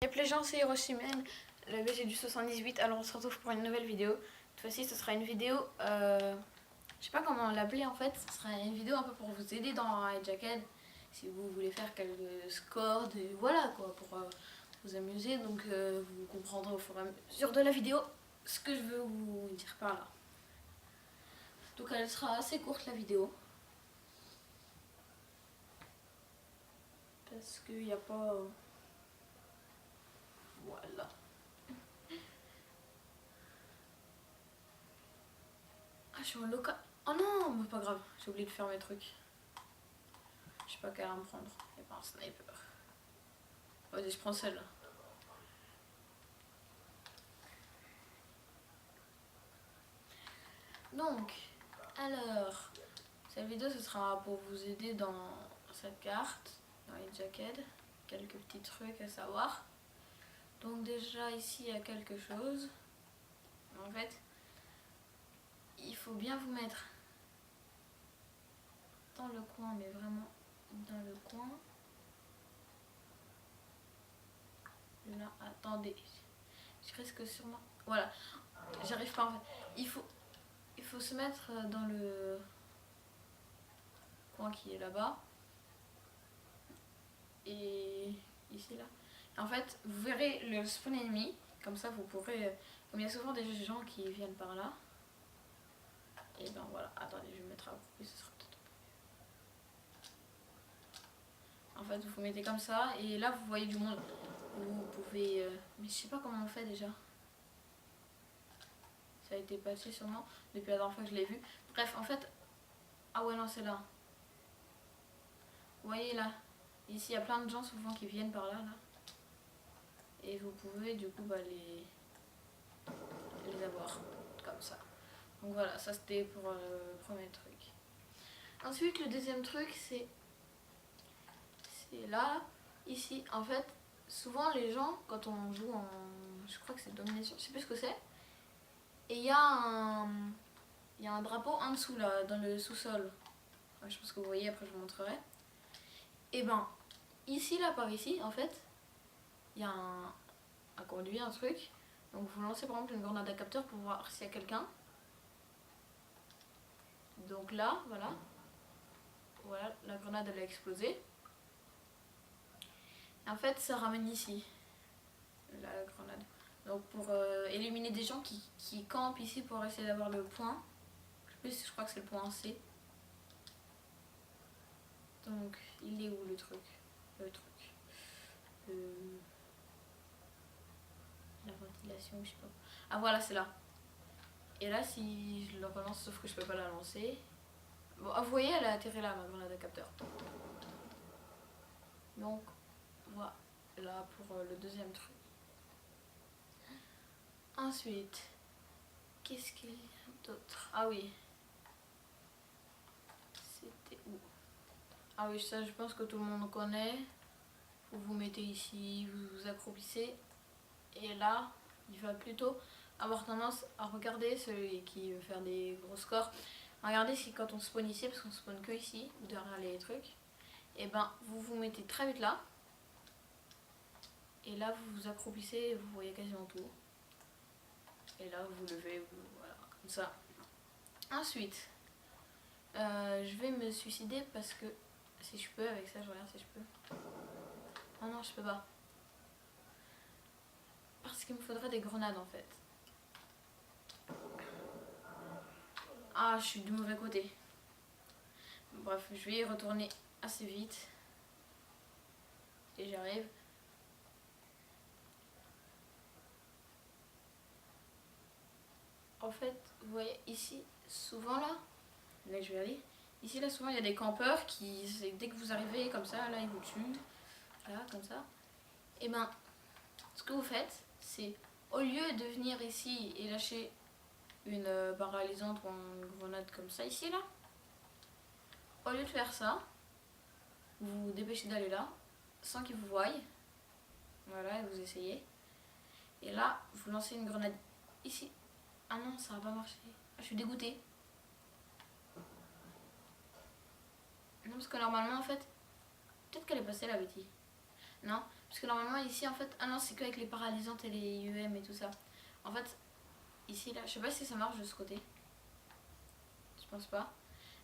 Yep les gens, c'est Hiroshimane, le BG du 78, alors on se retrouve pour une nouvelle vidéo. Cette fois-ci ce sera une vidéo, je sais pas comment l'appeler en fait, ce sera une vidéo un peu pour vous aider dans Hijacked, si vous voulez faire quelques scores, voilà quoi, pour vous amuser, donc vous comprendrez au fur et à mesure de la vidéo ce que je veux vous dire par là. Donc elle sera assez courte la vidéo, parce qu'il n'y a pas... Voilà. Ah, je suis en local. Oh non, mais pas grave, j'ai oublié de faire mes trucs. Je sais pas quelle arme prendre. Il n'y a pas un sniper. Vas-y, je prends celle-là. Donc, alors, cette vidéo ce sera pour vous aider dans cette carte, dans Hijacked. Quelques petits trucs à savoir. Donc déjà ici il y a quelque chose. En fait, il faut bien vous mettre dans le coin, mais vraiment dans le coin. Là, attendez. Je risque sûrement... Voilà, j'arrive pas en fait. Il faut se mettre dans le coin qui est là-bas. Et ici là. En fait, vous verrez le spawn ennemi. Comme ça, vous pourrez... Comme il y a souvent des gens qui viennent par là. Et ben voilà. Attendez, je vais me mettre à côté, ce sera peut-être... En fait, vous vous mettez comme ça. Et là, vous voyez du monde. Vous pouvez... Mais je sais pas comment on fait déjà. Ça a été passé sûrement depuis la dernière fois que je l'ai vu. Bref, en fait... Ah ouais, non, c'est là. Vous voyez là. Ici, il y a plein de gens souvent qui viennent par là. Et vous pouvez du coup les avoir comme ça. Donc voilà, ça c'était pour le premier truc. Ensuite, le deuxième truc, c'est là, ici. En fait, souvent les gens, quand on joue en... Je crois que c'est domination, je sais plus ce que c'est. Et il y a un drapeau en dessous là, dans le sous-sol. Ouais, je pense que vous voyez, après je vous montrerai. Et ben, ici, là, par ici, en fait, il y a un conduit, un truc. Donc vous lancez par exemple une grenade à capteur pour voir s'il y a quelqu'un. Donc là, voilà. Voilà, la grenade elle a explosé. Et en fait, ça ramène ici, la grenade. Donc pour éliminer des gens qui campent ici pour essayer d'avoir le point. Je crois que c'est le point C. Donc, il est où le truc? La ventilation, je sais pas. Ah voilà, c'est là. Et là, si je le relance, sauf que je peux pas la lancer. Bon, ah, vous voyez, elle a atterri là, ma grenade à capteur. Donc, voilà pour le deuxième truc. Ensuite, qu'est-ce qu'il y a d'autre? Ah oui. C'était où? Ah oui, ça je pense que tout le monde connaît. Vous vous mettez ici, vous vous accroupissez. Et là, il va plutôt avoir tendance à regarder celui qui veut faire des gros scores. Regardez si quand on spawn ici, parce qu'on spawn que ici, ou derrière les trucs, et ben vous vous mettez très vite là. Et là vous vous accroupissez et vous voyez quasiment tout. Et là vous levez, voilà, comme ça. Ensuite, je vais me suicider parce que si je peux, avec ça je regarde si je peux. Oh non, je peux pas. Parce qu'il me faudrait des grenades en fait. Ah, je suis du mauvais côté. Bref, je vais y retourner assez vite. Et j'arrive. En fait, vous voyez ici, souvent là je vais aller. Ici là, souvent il y a des campeurs qui, dès que vous arrivez comme ça, là ils vous tuent. Là, comme ça. Et ben, ce que vous faites, c'est au lieu de venir ici et lâcher une paralysante ou une grenade comme ça ici là, au lieu de faire ça, vous vous dépêchez d'aller là, sans qu'ils vous voient. Voilà, et vous essayez. Et là, vous lancez une grenade ici. Ah non, ça va pas marcher. Je suis dégoûtée. Non, parce que normalement, en fait, peut-être qu'elle est passée la Betty. Non, Parce que normalement ici en fait, ah non c'est qu'avec les paralysantes et les UM et tout ça. En fait, ici là, je sais pas si ça marche de ce côté. Je pense pas.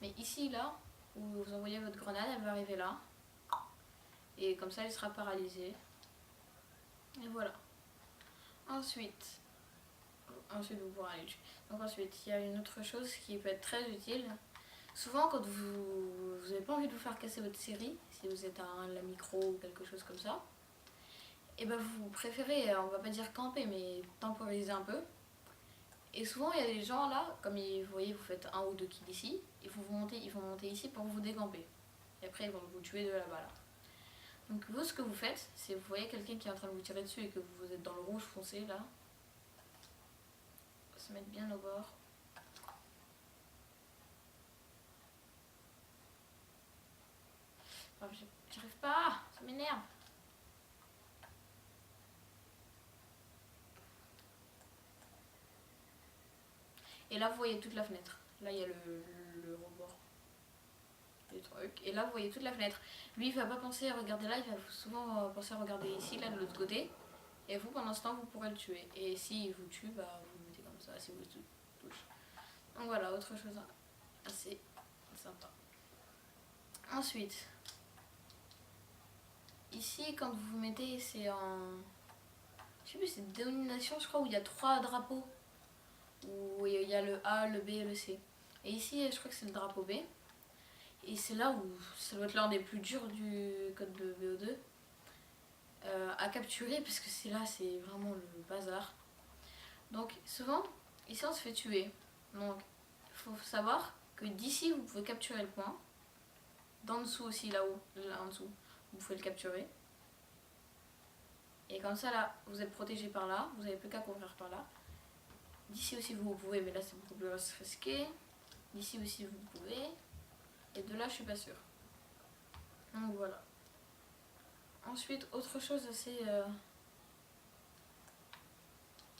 Mais ici là, où vous envoyez votre grenade, elle va arriver là. Et comme ça elle sera paralysée. Et voilà. Ensuite vous pourrez aller tuer. Donc ensuite, il y a une autre chose qui peut être très utile. Souvent quand vous n'avez pas envie de vous faire casser votre série, si vous êtes à la micro ou quelque chose comme ça, et ben vous préférez, on va pas dire camper, mais temporiser un peu. Et souvent il y a des gens là, comme vous voyez, vous faites 1 ou 2 kills ici, ils vont monter ici pour vous décamper. Et après ils vont vous tuer de là-bas là. Donc vous ce que vous faites, c'est vous voyez quelqu'un qui est en train de vous tirer dessus et que vous êtes dans le rouge foncé là. On va se mettre bien au bord. Enfin, j'arrive pas, ça m'énerve. Et là vous voyez toute la fenêtre. Là il y a le rebord. Les trucs. Et là vous voyez toute la fenêtre. Lui il va pas penser à regarder là, il va souvent penser à regarder ici, là de l'autre côté. Et vous pendant ce temps vous pourrez le tuer. Et s'il vous tue, bah vous le mettez comme ça, si vous le touchez. Donc voilà, autre chose assez sympa. Ensuite, ici quand vous vous mettez, c'est en... Je sais plus, c'est dénomination je crois, où il y a 3 drapeaux. Où il y a le A, le B et le C. Et ici je crois que c'est le drapeau B. Et c'est là où ça doit être l'un des plus durs du code de VO2 à capturer, parce que c'est là, c'est vraiment le bazar. Donc souvent, ici on se fait tuer. Donc il faut savoir que d'ici vous pouvez capturer le point. D'en dessous aussi, là-haut, là en dessous, vous pouvez le capturer. Et comme ça là, vous êtes protégé par là, vous n'avez plus qu'à couvrir par là. D'ici aussi vous pouvez, mais là c'est beaucoup plus risqué. D'ici aussi vous pouvez. Et de là je suis pas sûre. Donc voilà. Ensuite, autre chose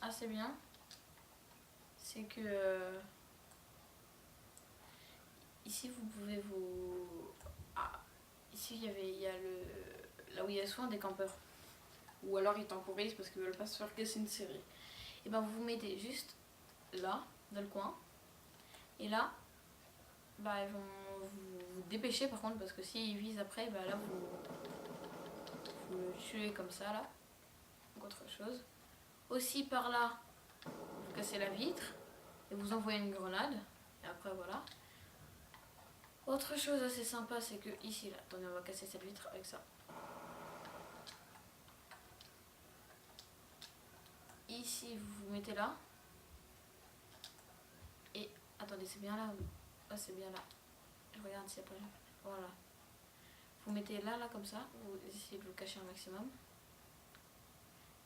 assez bien, c'est que ici vous pouvez vous... Ah, ici il y a là où il y a souvent des campeurs. Ou alors ils temporisent parce qu'ils veulent pas se faire casser une série. Et ben vous vous mettez juste là, dans le coin. Et là, bah ils vont vous dépêcher par contre, parce que s'ils visent après, bah là vous le tuez comme ça là. Donc autre chose. Aussi par là, vous cassez la vitre et vous envoyez une grenade. Et après voilà. Autre chose assez sympa, c'est que ici là, attendez, on va casser cette vitre avec ça. Ici vous vous mettez là. Et attendez, c'est bien là. Ah, c'est bien là. Je regarde s'il n'y a pas. Voilà. Vous mettez là, là comme ça. Vous essayez de vous cacher un maximum.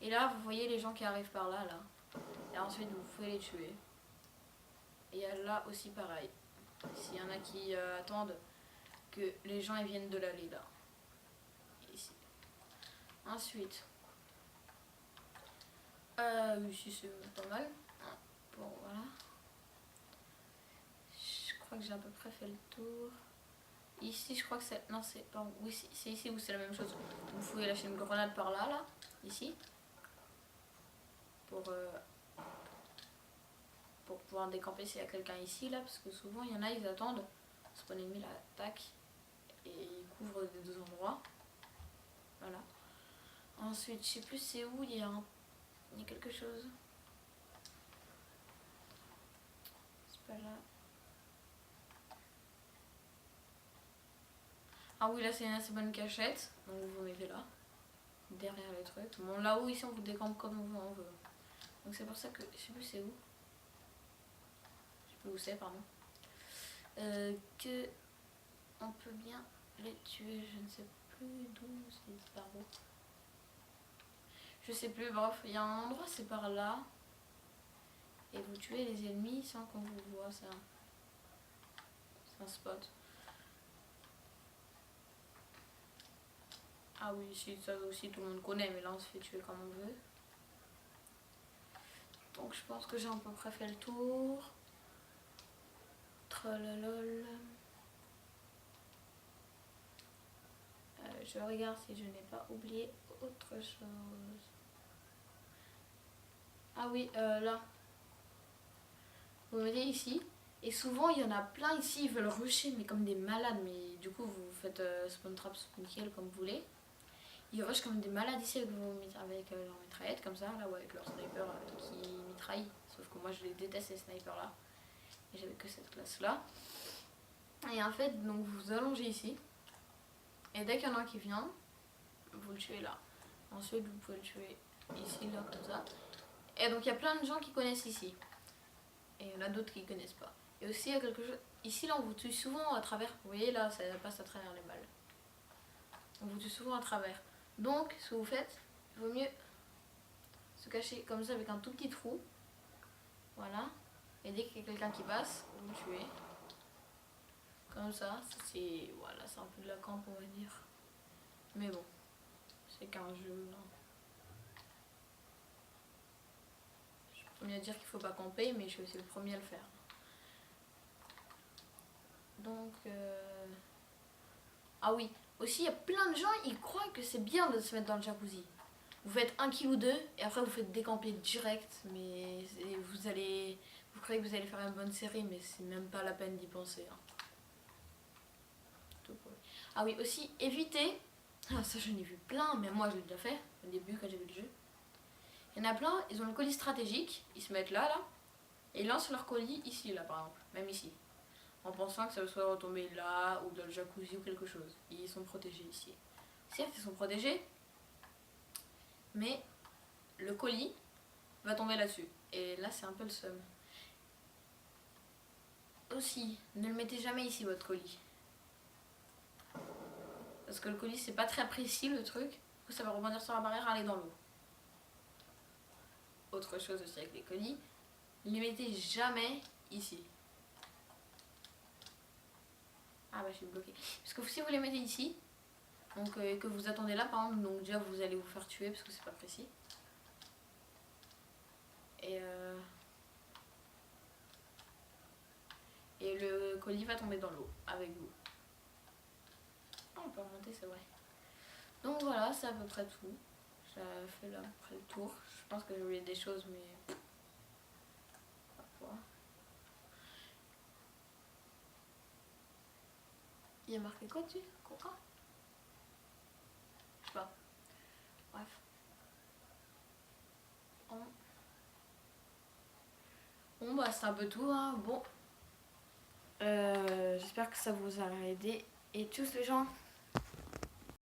Et là, vous voyez les gens qui arrivent par là, là. Et ensuite, vous pouvez les tuer. Et il y a là aussi pareil. S'il y en a qui attendent que les gens ils viennent de l'allée là. Ici. Ensuite, ici c'est pas mal. Bon, voilà. Je crois que j'ai à peu près fait le tour. Ici, je crois que c'est... Non, c'est... Pardon. Oui, c'est ici où c'est la même chose. Vous pouvez lâcher une grenade par là, là. Ici. Pour pouvoir décamper s'il y a quelqu'un ici, là. Parce que souvent, il y en a, ils attendent. Spawn ennemi, là, tac. Et ils couvrent des 2 endroits. Voilà. Ensuite, je sais plus c'est où, il y a quelque chose. C'est pas là. Ah oui, là c'est une assez bonne cachette. Donc vous vous mettez là. Derrière les trucs. Bon, là-haut, ici, on vous décampe comme on veut. Donc c'est pour ça que... Je sais plus c'est où. Je sais plus où c'est, pardon. Que... On peut bien les tuer. Je ne sais plus d'où c'est, par où. Je sais plus, bref. Il y a un endroit, c'est par là. Et vous tuez les ennemis sans qu'on vous voit. C'est un spot. Ah oui, ça aussi tout le monde connaît, mais là on se fait tuer comme on veut. Donc je pense que j'ai à peu près fait le tour. Tralalol. Je regarde si je n'ai pas oublié autre chose. Ah oui, là. Vous mettez ici. Et souvent, il y en a plein ici, ils veulent rusher, mais comme des malades. Mais du coup, vous faites spawn trap, spawn kill comme vous voulez. Ils rushent comme des malades ici avec leur mitraillette, comme ça, là, ou avec leur sniper qui mitraille. Sauf que moi, je les déteste, ces snipers-là. Et j'avais que cette classe-là. Et en fait, donc vous allongez ici. Et dès qu'il y en a un qui vient, vous le tuez là. Ensuite, vous pouvez le tuer ici, là, comme ça. Et donc, il y a plein de gens qui connaissent ici. Et il y en a d'autres qui ne connaissent pas. Et aussi, il y a quelque chose... Ici, là, on vous tue souvent à travers... Vous voyez, là, ça passe à travers les balles. On vous tue souvent à travers. Donc, ce que vous faites, il vaut mieux se cacher comme ça avec un tout petit trou. Voilà. Et dès qu'il y a quelqu'un qui passe, vous le tuez. Comme ça, c'est... Voilà, c'est un peu de la camp, on va dire. Mais bon, c'est qu'un jeu, là. Je suis le premier à dire qu'il faut pas camper, mais je suis aussi le premier à le faire. Donc... Ah oui, aussi il y a plein de gens, ils croient que c'est bien de se mettre dans le jacuzzi. Vous faites 1 kill ou 2 et après vous faites décamper direct, mais vous croyez que vous allez faire une bonne série, mais c'est même pas la peine d'y penser. Hein. Ah oui, aussi évitez, ah, ça j'en ai vu plein, mais moi je l'ai déjà fait au début quand j'avais le jeu. Il y en a plein, ils ont le colis stratégique, ils se mettent là, et ils lancent leur colis ici, là par exemple, même ici. En pensant que ça va soit retomber là, ou dans le jacuzzi ou quelque chose. Ils sont protégés ici. Certes, ils sont protégés, mais le colis va tomber là-dessus. Et là, c'est un peu le seum. Aussi, ne le mettez jamais ici, votre colis. Parce que le colis, c'est pas très précis, le truc. Du coup, ça va rebondir sur la barrière et aller dans l'eau. Autre chose aussi avec les colis, ne les mettez jamais ici. Ah bah, je suis bloquée. Parce que si vous les mettez ici, donc que vous attendez là, par exemple, donc déjà, vous allez vous faire tuer parce que c'est pas précis. Et le colis va tomber dans l'eau avec vous. Oh, on peut remonter, c'est vrai. Donc voilà, c'est à peu près tout. J'ai fait là à peu près le tour. Je pense que j'ai oublié des choses, mais... Il y a marqué quoi dessus? Coca? Je sais pas. Bref. Bon bah c'est un peu tout, hein. Bon. J'espère que ça vous a aidé. Et tchuss les gens.